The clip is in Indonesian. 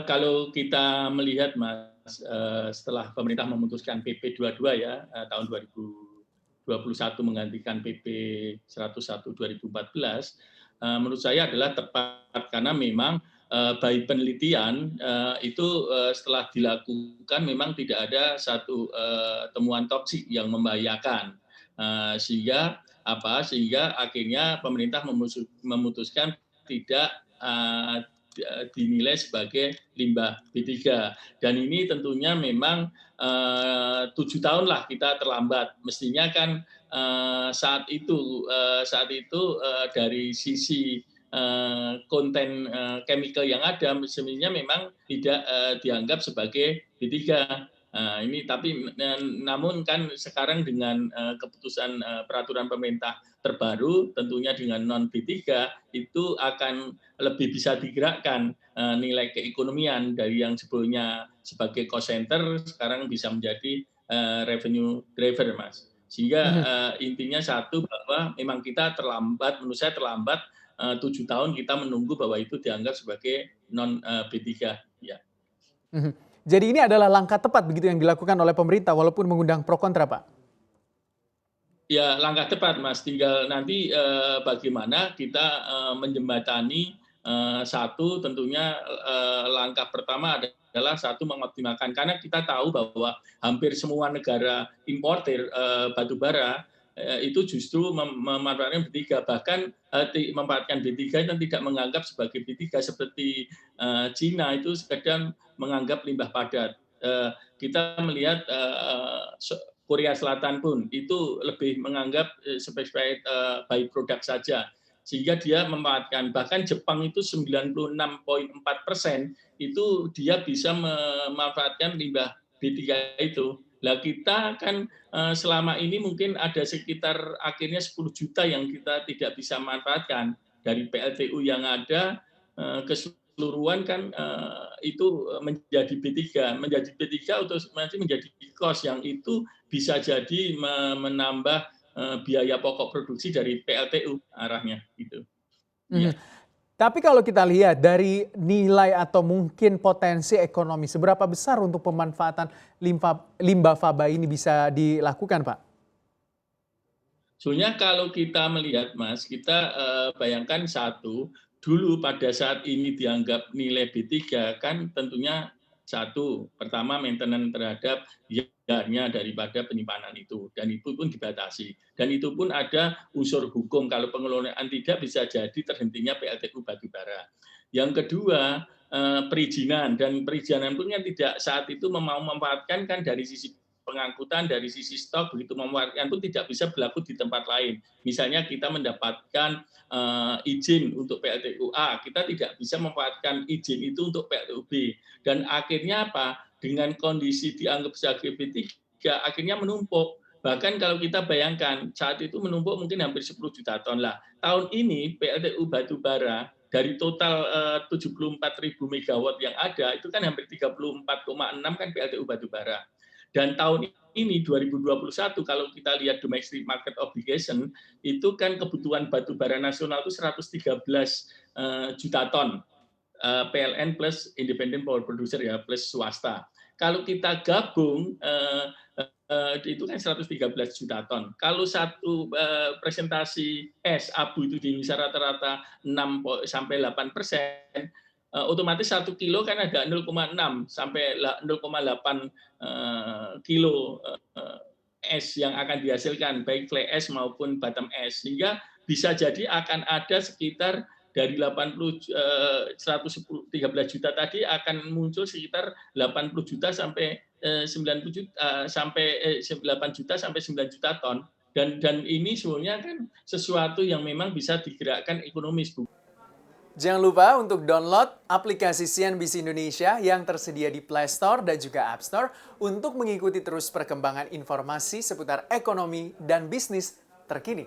Kalau kita melihat Mas, setelah pemerintah memutuskan PP 22 ya, tahun 2021 menggantikan PP 101 2014, menurut saya adalah tepat karena memang by penelitian itu setelah dilakukan memang tidak ada satu temuan toksik yang membahayakan. Sehingga akhirnya pemerintah memutuskan tidak dinilai sebagai limbah B3. Dan ini tentunya memang 7 tahun lah kita terlambat. Mestinya kan saat itu dari sisi konten chemical yang ada, mestinya memang tidak dianggap sebagai B3. Namun kan sekarang dengan keputusan peraturan pemerintah terbaru, tentunya dengan non B3 itu akan lebih bisa digerakkan nilai keekonomian dari yang sebelumnya sebagai cost center sekarang bisa menjadi revenue driver, Mas. Sehingga intinya satu bahwa memang kita terlambat, menurut saya terlambat 7 tahun kita menunggu bahwa itu dianggap sebagai non B3. Ya. Jadi ini adalah langkah tepat begitu yang dilakukan oleh pemerintah walaupun mengundang pro kontra, Pak? Ya, langkah tepat, Mas. Tinggal nanti bagaimana kita menjembatani satu tentunya langkah pertama adalah satu mengoptimalkan karena kita tahu bahwa hampir semua negara importir batu bara itu justru memanfaatkan B3, bahkan memanfaatkan B3 dan tidak menganggap sebagai B3 seperti Cina itu sekedar menganggap limbah padat. Kita melihat Korea Selatan pun itu lebih menganggap sebagai byproduct saja, sehingga dia memanfaatkan. Bahkan Jepang itu 96,4% itu dia bisa memanfaatkan limbah B3 itu. Lah kita kan selama ini mungkin ada sekitar akhirnya 10 juta yang kita tidak bisa manfaatkan dari PLTU yang ada keseluruhan kan itu menjadi B3 otomatis menjadi cost yang itu bisa jadi menambah biaya pokok produksi dari PLTU arahnya gitu. Ya. Tapi kalau kita lihat dari nilai atau mungkin potensi ekonomi, seberapa besar untuk pemanfaatan limbah faba ini bisa dilakukan, Pak? Sebenarnya kalau kita melihat, Mas, kita bayangkan satu, dulu pada saat ini dianggap nilai B3 kan tentunya satu, pertama maintenance terhadap biayanya daripada penyimpanan itu, dan itu pun dibatasi. Dan itu pun ada unsur hukum, kalau pengelolaan tidak bisa jadi terhentinya PLTU batubara. Yang kedua, perizinan, dan perizinan pun kan tidak saat itu memanfaatkan kan dari sisi pengangkutan, dari sisi stok, begitu memanfaatkan pun tidak bisa berlaku di tempat lain. Misalnya kita mendapatkan izin untuk PLTU A, kita tidak bisa memanfaatkan izin itu untuk PLTU B. Dan akhirnya apa? Dengan kondisi dianggap sebagai B3, akhirnya menumpuk. Bahkan kalau kita bayangkan, saat itu menumpuk mungkin hampir 10 juta ton lah. Tahun ini PLTU batubara dari total 74.000 megawatt yang ada, itu kan hampir 34,6 kan PLTU batubara. Dan tahun ini 2021 kalau kita lihat domestic market obligation itu kan kebutuhan batu bara nasional itu 113 juta ton PLN plus independent power producer ya plus swasta. Kalau kita gabung itu kan 113 juta ton. Kalau satu presentasi es abu itu di rata-rata 6 sampai 8%, otomatis 1 kilo kan ada 0,6 sampai 0,8 kilo es yang akan dihasilkan, baik fly ash maupun bottom ash. Sehingga bisa jadi akan ada sekitar dari 113 juta tadi akan muncul sekitar 80 juta sampai 90 juta sampai 8 juta sampai 9 juta ton. Dan ini sebenarnya kan sesuatu yang memang bisa digerakkan ekonomis, Bu. Jangan lupa untuk download aplikasi CNBC Indonesia yang tersedia di Play Store dan juga App Store untuk mengikuti terus perkembangan informasi seputar ekonomi dan bisnis terkini.